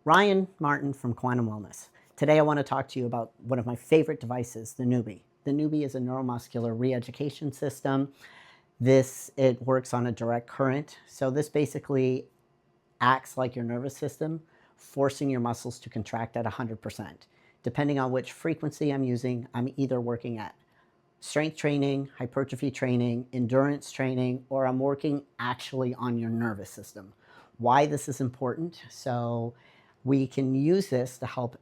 Ryan Martin from Quantum Wellness. Today I want to talk to you about one of my favorite devices, the NEUBIE. The NEUBIE is a neuromuscular re-education system. It works on a direct current. So this basically acts like your nervous system, forcing your muscles to contract at 100%. Depending on which frequency I'm using, I'm either working at strength training, hypertrophy training, endurance training, or I'm working actually on your nervous system. Why this is important? So we can use this to help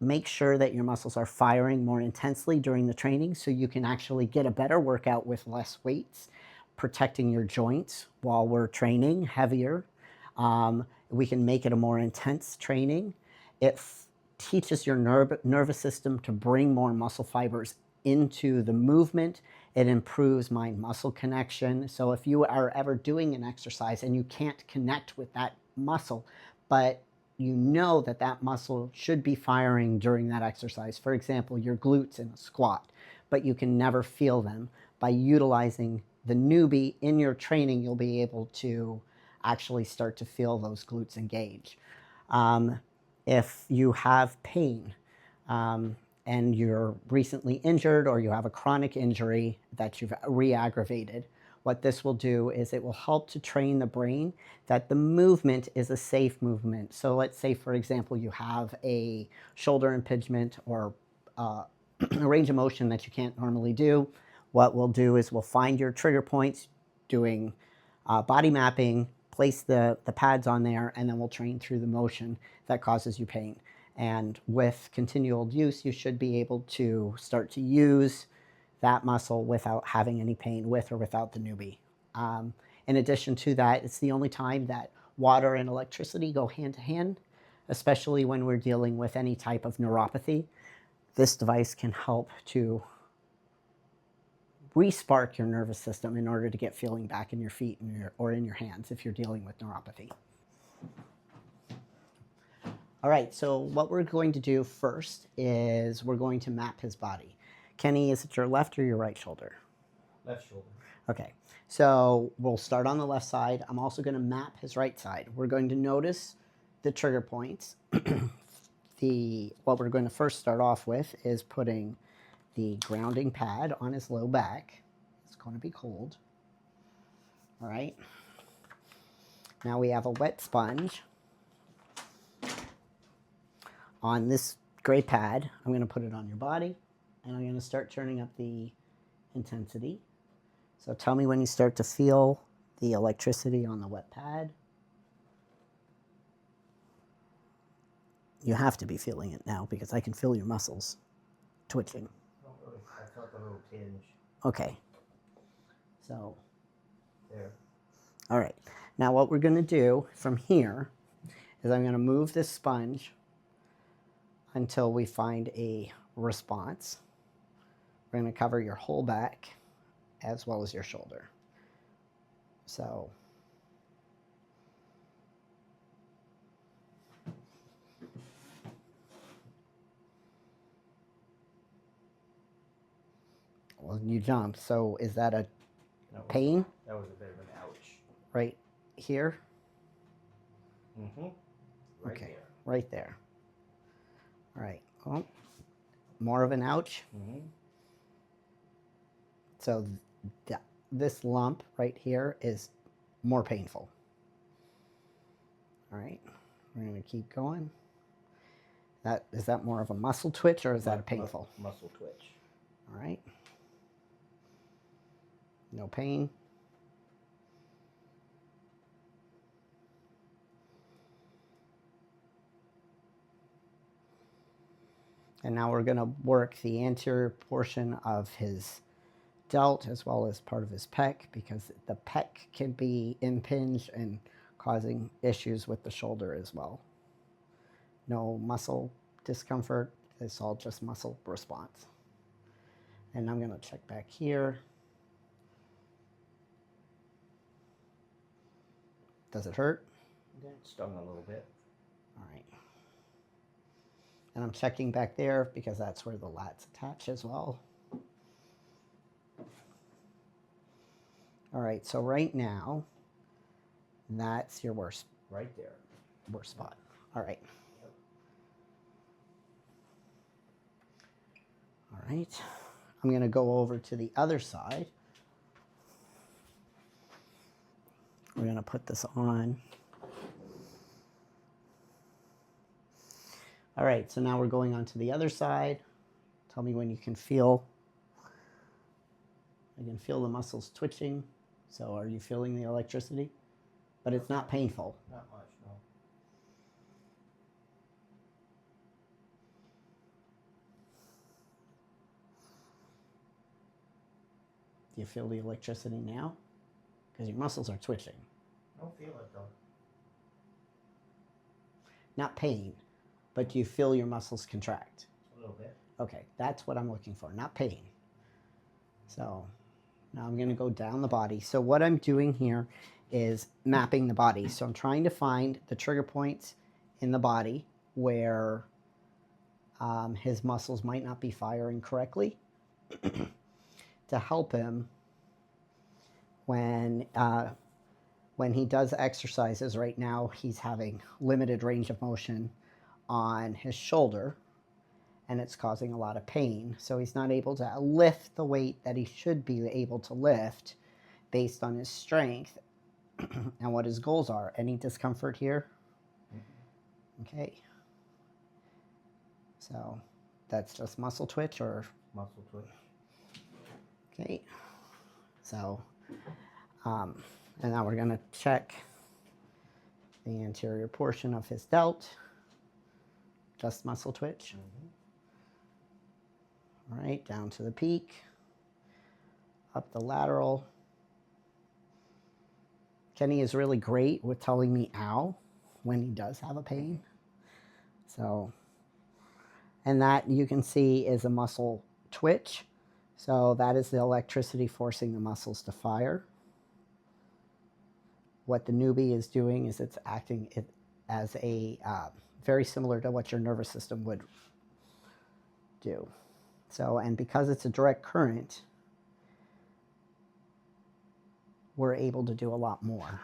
make sure that your muscles are firing more intensely during the training so you can actually get a better workout with less weights, protecting your joints while we're training heavier. We can make it a more intense training. It teaches your nervous system to bring more muscle fibers into the movement. It improves mind-muscle connection. So if you are ever doing an exercise and you can't connect with that muscle, but you know that that muscle should be firing during that exercise, for example, your glutes in a squat, but you can never feel them, by utilizing the NEUBIE in your training, you'll be able to actually start to feel those glutes engage. If you have pain, and you're recently injured or you have a chronic injury that you've re-aggravated, what this will do is it will help to train the brain that the movement is a safe movement. So let's say, for example, you have a shoulder impingement or a range of motion that you can't normally do. What we'll do is we'll find your trigger points doing body mapping, place the pads on there, and then we'll train through the motion that causes you pain. And with continual use, you should be able to start to use that muscle without having any pain, with or without the NEUBIE. In addition to that, it's the only time that water and electricity go hand to hand, especially when we're dealing with any type of neuropathy. This device can help to re-spark your nervous system in order to get feeling back in your feet or in your hands if you're dealing with neuropathy. All right, so what we're going to do first is we're going to map his body. Kenny, is it your left or your right shoulder? Left shoulder. Okay, so we'll start on the left side. I'm also going to map his right side. We're going to notice the trigger points. What we're going to first start off with is putting the grounding pad on his low back. It's going to be cold. All right. Now we have a wet sponge on this gray pad. I'm going to put it on your body, and I'm going to start turning up the intensity. So tell me when you start to feel the electricity on the wet pad. You have to be feeling it now because I can feel your muscles twitching. I felt a little tinge. Okay. So. There. All right. Now what we're going to do from here is I'm going to move this sponge until we find a response. We're going to cover your whole back as well as your shoulder. So well, you jumped. So is that a pain? That was a bit of an ouch. Right here? Mm-hmm. Right okay, there. Right there. All right. Well, more of an ouch. Mm-hmm. So this lump right here is more painful. All right. We're going to keep going. Is that more of a muscle twitch or is that a painful? Muscle twitch. All right. No pain. And now we're going to work the anterior portion of his delt as well as part of his pec, because the pec can be impinged and causing issues with the shoulder as well. No muscle discomfort. It's all just muscle response. And I'm going to check back here. Does it hurt? Yeah, it stung a little bit. All right. And I'm checking back there because that's where the lats attach as well. All right, so right now, that's your worst Right there. worst spot. All right. Yep. All right. I'm going to go over to the other side. We're going to put this on. All right, so now we're going on to the other side. Tell me when you can feel. I can feel the muscles twitching. So are you feeling the electricity? But it's not painful. Not much, no. Do you feel the electricity now? Because your muscles are twitching. I don't feel it though. Not pain, but do you feel your muscles contract? A little bit. Okay, that's what I'm looking for, not pain. So now I'm going to go down the body. So what I'm doing here is mapping the body. So I'm trying to find the trigger points in the body where his muscles might not be firing correctly to help him when he does exercises. Right now he's having limited range of motion on his shoulder, and it's causing a lot of pain. So he's not able to lift the weight that he should be able to lift based on his strength and what his goals are. Any discomfort here? Okay. So that's just muscle twitch or? Muscle twitch. Okay. So, and now we're going to check the anterior portion of his delt. Just muscle twitch. All right, down to the peak, up the lateral. Kenny is really great with telling me ow when he does have a pain. So, and that you can see is a muscle twitch. So that is the electricity forcing the muscles to fire. What the NEUBIE is doing is it's acting as a very similar to what your nervous system would do. So, and because it's a direct current, we're able to do a lot more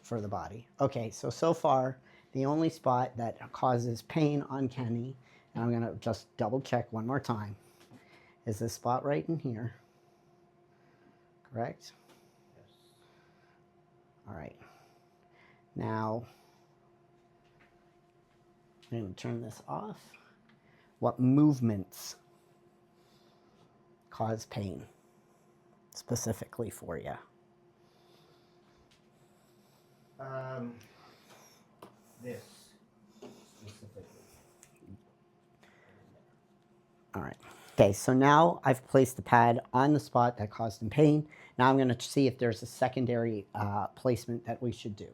for the body. Okay, so far, the only spot that causes pain on Kenny, and I'm going to just double check one more time, is this spot right in here. Correct? Yes. All right. Now, I'm going to turn this off. What movements cause pain specifically for you? This specifically. All right. Okay, so now I've placed the pad on the spot that caused him pain. Now I'm going to see if there's a secondary placement that we should do.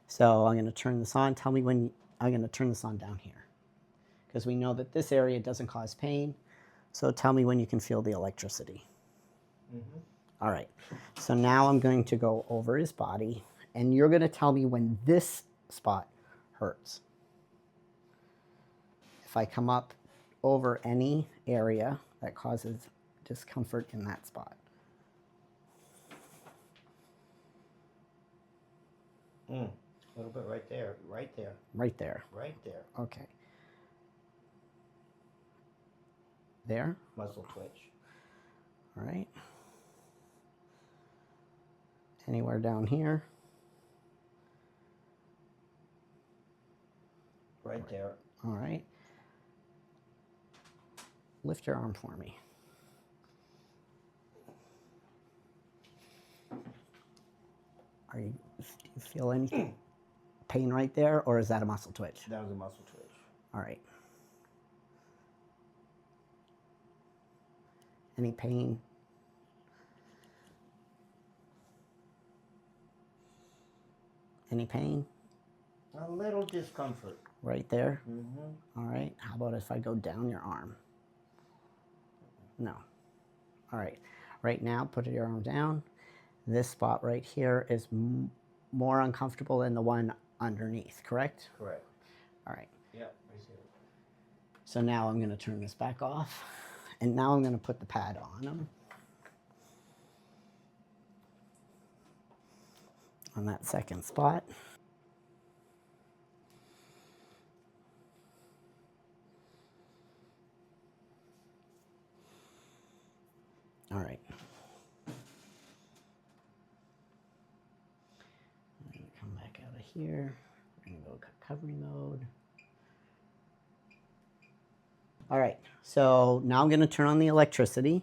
So I'm going to turn this on. Tell me when I'm going to turn this on down here, because we know that this area doesn't cause pain. So tell me when you can feel the electricity. All right. So now I'm going to go over his body, and you're going to tell me when this spot hurts. If I come up over any area that causes discomfort in that spot. A little bit right there, right there. Right there. Right there. Okay. There. Muscle twitch. All right. Anywhere down here. Right there. All right. Lift your arm for me. Do you feel any pain right there, or is that a muscle twitch? That was a muscle twitch. All right. Any pain? Any pain? A little discomfort. Right there? All right. How about if I go down your arm? No. All right. Right now, put your arm down. This spot right here is more uncomfortable than the one underneath, correct? Correct. All right. Yep, I see it. So now I'm going to turn this back off, and now I'm going to put the pad on him. On that second spot. All right. I'm going to come back out of here. I'm going to go recovery mode. All right, so now I'm going to turn on the electricity.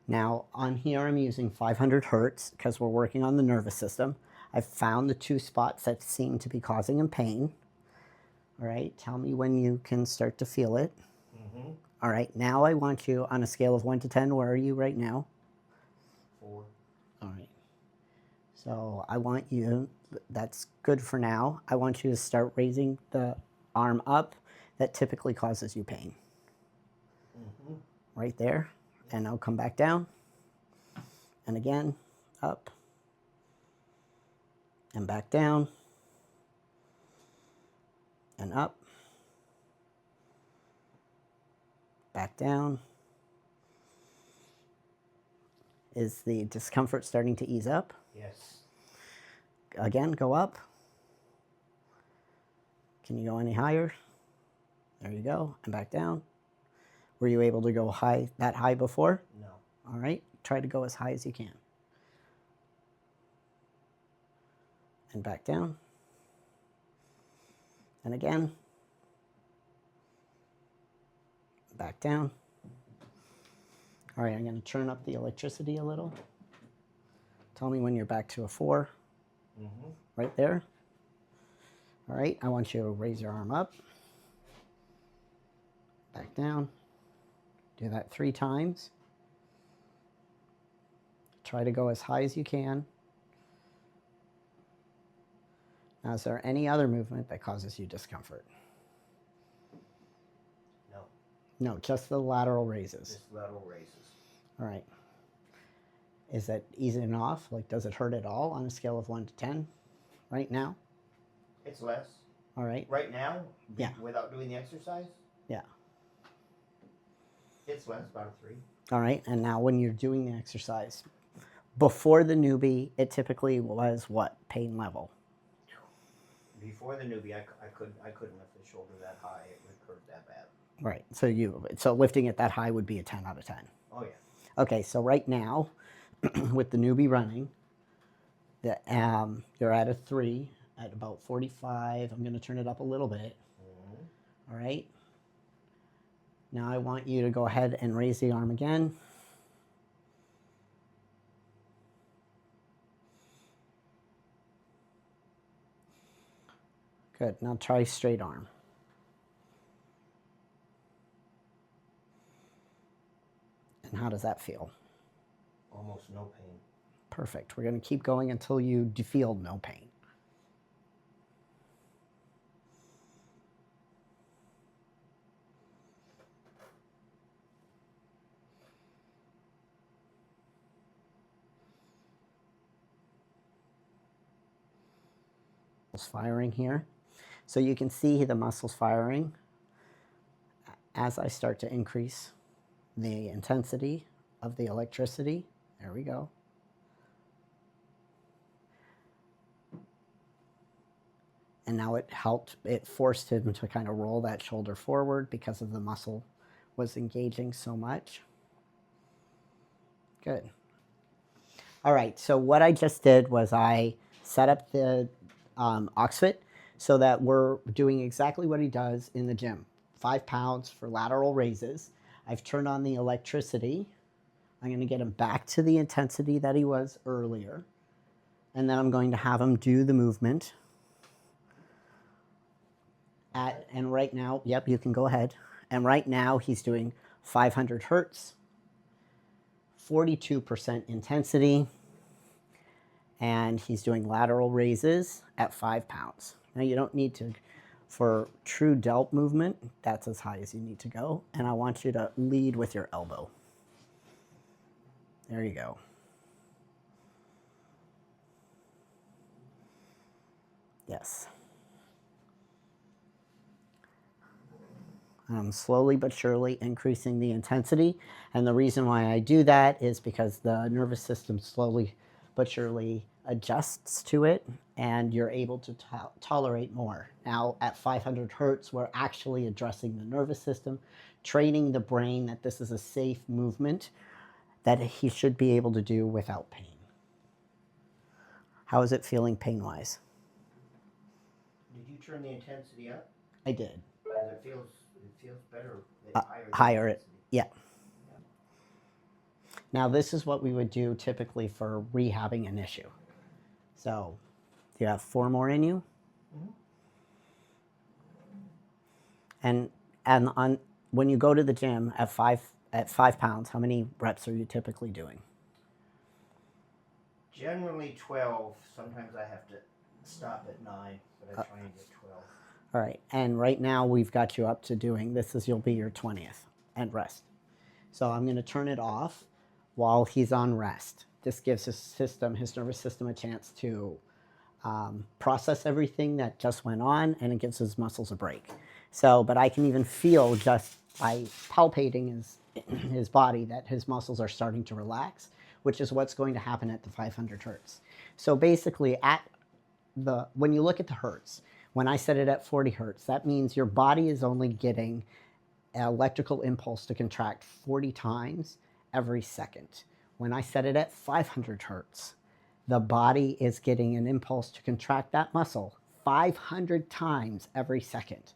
Now on here I'm using 500 hertz because we're working on the nervous system. I've found the 2 spots that seem to be causing him pain. All right, tell me when you can start to feel it. Mm-hmm. All right, now I want you on a scale of 1 to 10, where are you right now? 4. All right, so I want you, that's good for now. I want you to start raising the arm up that typically causes you pain. Mm-hmm. Right there, and I'll come back down, and again, up, and back down, and up, back down. Is the discomfort starting to ease up? Yes. Again, go up. Can you go any higher? There you go, and back down. Were you able to go high, that high before? No. All right, try to go as high as you can. And back down. And again. Back down. All right, I'm going to turn up the electricity a little. Tell me when you're back to a 4. Mm-hmm. Right there. All right, I want you to raise your arm up. Back down. Do that 3 times. Try to go as high as you can. Now, is there any other movement that causes you discomfort? No. No, just the lateral raises. Just lateral raises. All right. Is that easing off? Like, does it hurt at all on a scale of 1 to 10 right now? It's less. All right. Right now? Yeah. Without doing the exercise? Yeah. It's less, about a 3. All right. And now when you're doing the exercise, before the NEUBIE, it typically was what pain level? Before the NEUBIE, I couldn't lift the shoulder that high. It would hurt that bad. Right. So lifting it that high would be a 10 out of 10. Oh, yeah. Okay, so right now, with the NEUBIE running, you're at a 3 at about 45. I'm going to turn it up a little bit. Mm-hmm. All right. Now I want you to go ahead and raise the arm again. Good. Now try straight arm. And how does that feel? Almost no pain. Perfect. We're going to keep going until you feel no pain. Firing here. So you can see the muscles firing as I start to increase the intensity of the electricity. There we go. And now it forced him to kind of roll that shoulder forward because of the muscle was engaging so much. Good. All right, so what I just did was I set up the Oxfit so that we're doing exactly what he does in the gym. 5 pounds for lateral raises. I've turned on the electricity. I'm going to get him back to the intensity that he was earlier. And then I'm going to have him do the movement. And right now, yep, you can go ahead. And right now he's doing 500 hertz, 42% intensity, and he's doing lateral raises at 5 pounds. Now you don't need to, for true delt movement, that's as high as you need to go. And I want you to lead with your elbow. There you go. Yes. I'm slowly but surely increasing the intensity. And the reason why I do that is because the nervous system slowly but surely adjusts to it, and you're able to tolerate more. Now at 500 hertz, we're actually addressing the nervous system, training the brain that this is a safe movement. that he should be able to do without pain. How is it feeling pain-wise? Did you turn the intensity up? I did. Because it feels better higher. Higher, intensity. yeah. Now this is what we would do typically for rehabbing an issue. So, you have 4 more in you? Mm-hmm. And when you go to the gym at 5 pounds, how many reps are you typically doing? Generally 12. Sometimes I have to stop at 9, but I try and get 12. All right, and right now we've got you up to doing, you'll be your 20th, and rest. So I'm gonna turn it off while he's on rest. This gives his nervous system a chance to process everything that just went on, and it gives his muscles a break. So, but I can even feel just by palpating his body that his muscles are starting to relax, which is what's going to happen at the 500 hertz. So basically when you look at the hertz, when I set it at 40 hertz, that means your body is only getting an electrical impulse to contract 40 times every second. When I set it at 500 hertz, the body is getting an impulse to contract that muscle 500 times every second.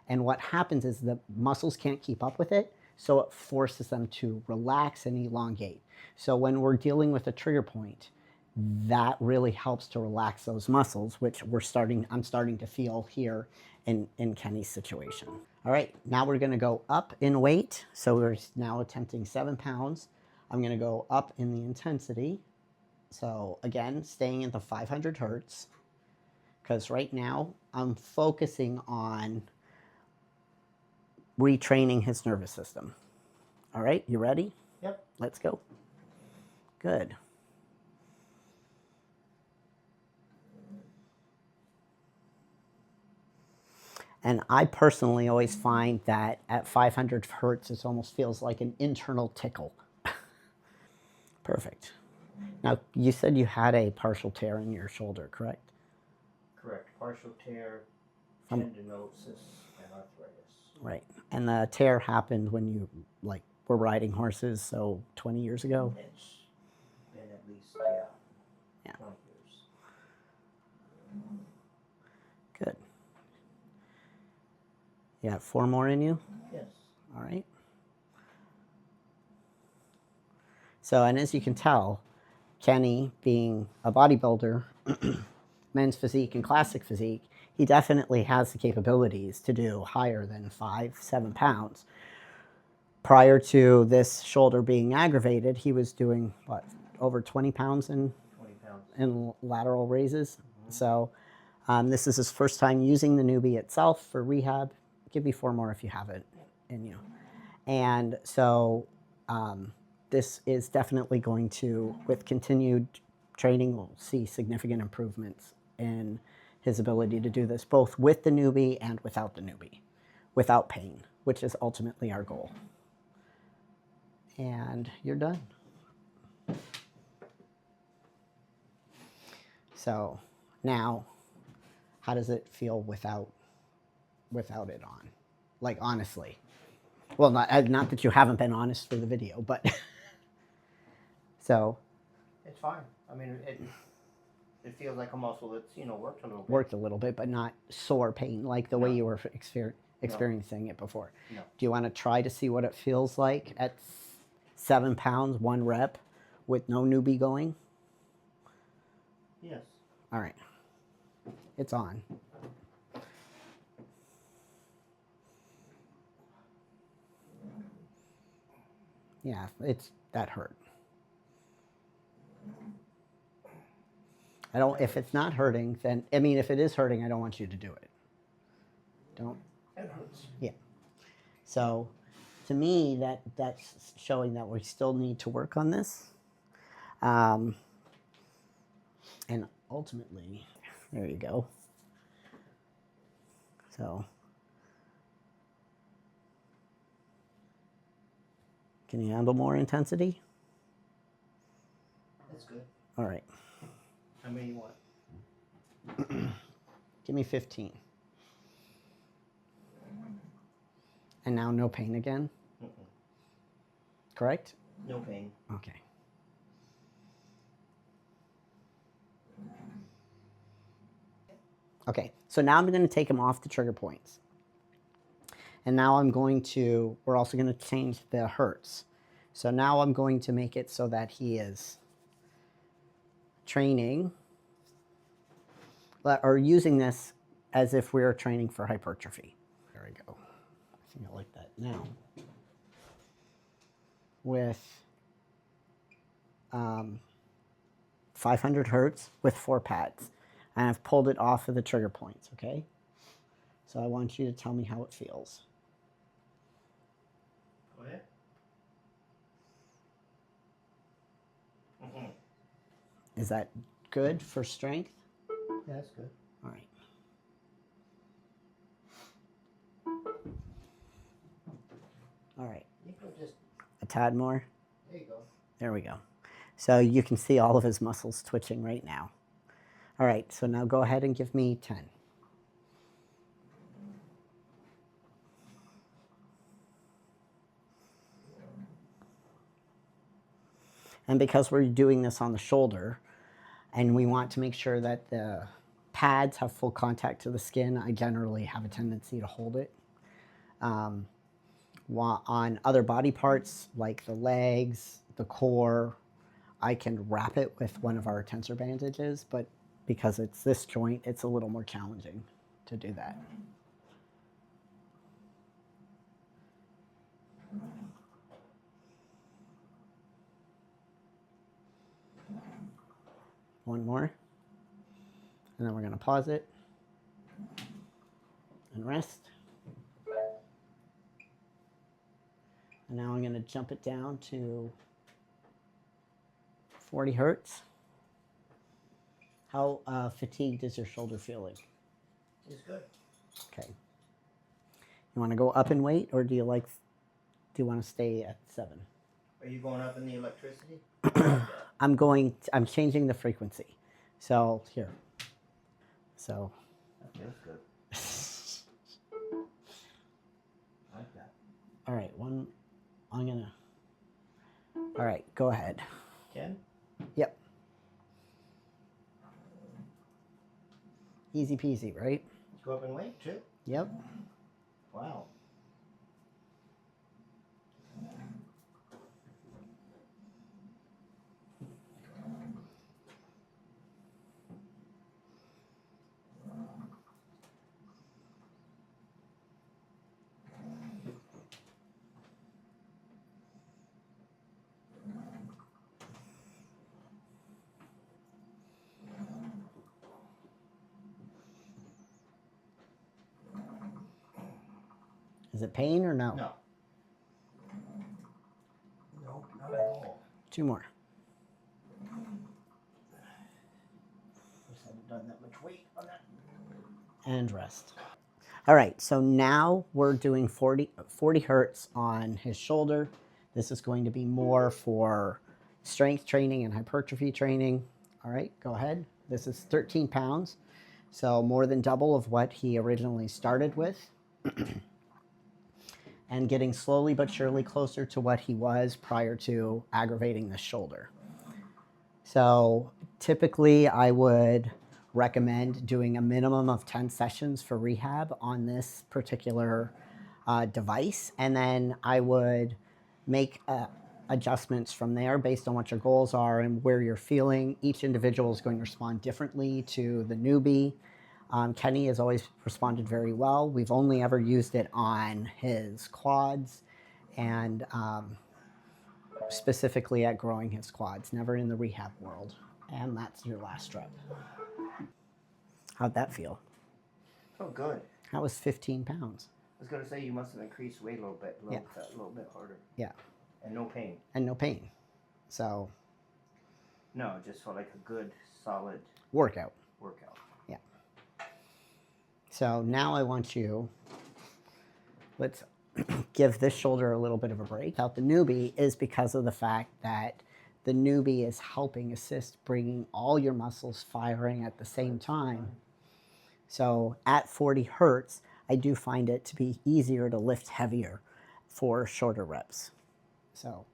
And what happens is the muscles can't keep up with it, so it forces them to relax and elongate. So when we're dealing with a trigger point, that really helps to relax those muscles, which I'm starting to feel here in Kenny's situation. All right, now we're gonna go up in weight. So we're now attempting 7 pounds. I'm gonna go up in the intensity. So again, staying at the 500 hertz, because right now I'm focusing on retraining his nervous system. All right, you ready? Yep. Let's go. Good. And I personally always find that at 500 hertz, it almost feels like an internal tickle. Perfect. Now, you said you had a partial tear in your shoulder, correct? Correct. Partial tear, tendinosis, and arthritis. Right. And the tear happened when you were riding horses, so 20 years ago? It's been at least, 20 years. Good. You have 4 more in you? Yes. All right. So, and as you can tell, Kenny, being a bodybuilder, men's physique and classic physique, he definitely has the capabilities to do higher than 7 pounds. Prior to this shoulder being aggravated, he was doing, what, over 20 pounds in lateral raises? Mm-hmm. So this is his first time using the NEUBIE itself for rehab. Give me 4 more if you have it in you. And so this is definitely going to, with continued training, we'll see significant improvements in his ability to do this, both with the NEUBIE and without the NEUBIE, without pain, which is ultimately our goal. And you're done. So now, how does it feel without it on? Like, honestly. Well, not that you haven't been honest for the video, but so. It's fine. I mean, it feels like a muscle that's, worked a little bit. Worked a little bit, but not sore pain like the way you were experiencing it before. No. Do you want to try to see what it feels like at 7 pounds, 1 rep, with no NEUBIE going? Yes. All right. It's on. Yeah, that hurt. If it's not hurting, then, if it is hurting, I don't want you to do it. Don't. It hurts. Yeah. So, to me, that's showing that we still need to work on this. And ultimately, there you go. So, can you handle more intensity? That's good. All right. How many you want? Give me 15. And now no pain again? Mm-mm. Correct? No pain. Okay. Okay, so now I'm going to take him off the trigger points. And now we're also going to change the hertz. So now I'm going to make it so that he is training, or using this as if we were training for hypertrophy. There we go. I think I like that. Now, with 500 hertz with 4 pads. And I've pulled it off of the trigger points, okay? So I want you to tell me how it feels. Go ahead. Mm-hmm. Is that good for strength? Yeah, that's good. All right. All right. You could just... A tad more. There you go. There we go. So you can see all of his muscles twitching right now. All right, so now go ahead and give me 10. And because we're doing this on the shoulder, and we want to make sure that the pads have full contact to the skin, I generally have a tendency to hold it. On other body parts, like the legs, the core, I can wrap it with one of our tensor bandages, but because it's this joint, it's a little more challenging to do that. One more. And then we're going to pause it and rest. And now I'm going to jump it down to 40 hertz. How fatigued is your shoulder feeling? It's good. Okay. You want to go up in weight, or do you want to stay at 7? Are you going up in the electricity? I'm changing the frequency. So here. So. That feels good. I like that. All right, all right, go ahead. Ken? Yep. Easy peasy, right? Go up in weight too? Yep. Wow. Is it pain or no? No. No, not at all. 2 more. Just haven't done that much weight on that. And rest. All right, so now we're doing 40 hertz on his shoulder. This is going to be more for strength training and hypertrophy training. All right, go ahead. This is 13 pounds, so more than double of what he originally started with. And getting slowly but surely closer to what he was prior to aggravating the shoulder. So typically I would recommend doing a minimum of 10 sessions for rehab on this particular device, and then I would make adjustments from there based on what your goals are and where you're feeling. Each individual is going to respond differently to the NEUBIE. Kenny has always responded very well. We've only ever used it on his quads and specifically at growing his quads, never in the rehab world. And that's your last rep. How'd that feel? Oh, good. That was 15 pounds. I was going to say you must have increased weight a little bit, a little bit harder. Yeah. And no pain. And no pain. So. No, just felt like a good, solid workout. Yeah. So now I want you, let's give this shoulder a little bit of a break. Out the NEUBIE is because of the fact that the NEUBIE is helping assist bringing all your muscles firing at the same time. So at 40 hertz, I do find it to be easier to lift heavier for shorter reps. So,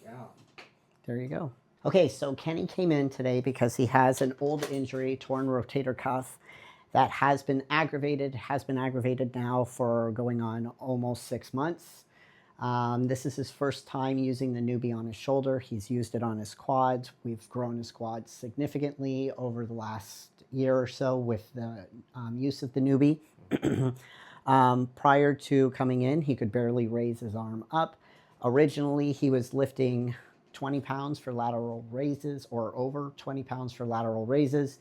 Yeah. There you go. Okay, so Kenny came in today because he has an old injury, torn rotator cuff, that has been aggravated now for going on almost 6 months. This is his first time using the NEUBIE on his shoulder. He's used it on his quads. We've grown his quads significantly over the last year or so with the use of the NEUBIE. Prior to coming in, he could barely raise his arm up. Originally, he was lifting 20 pounds for lateral raises, or over 20 pounds for lateral raises.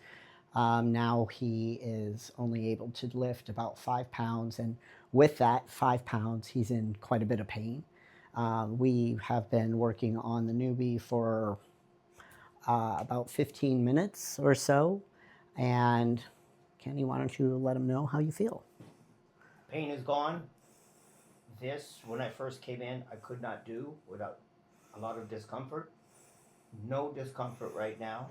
Now he is only able to lift about 5 pounds, and with that 5 pounds, he's in quite a bit of pain. We have been working on the NEUBIE for about 15 minutes or so, and Kenny, why don't you let him know how you feel? Pain is gone. This, when I first came in, I could not do without a lot of discomfort. No discomfort right now.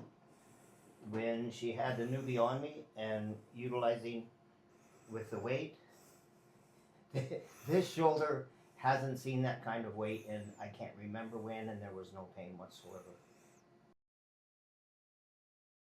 When she had the NEUBIE on me and utilizing with the weight, this shoulder hasn't seen that kind of weight, and I can't remember when, and there was no pain whatsoever.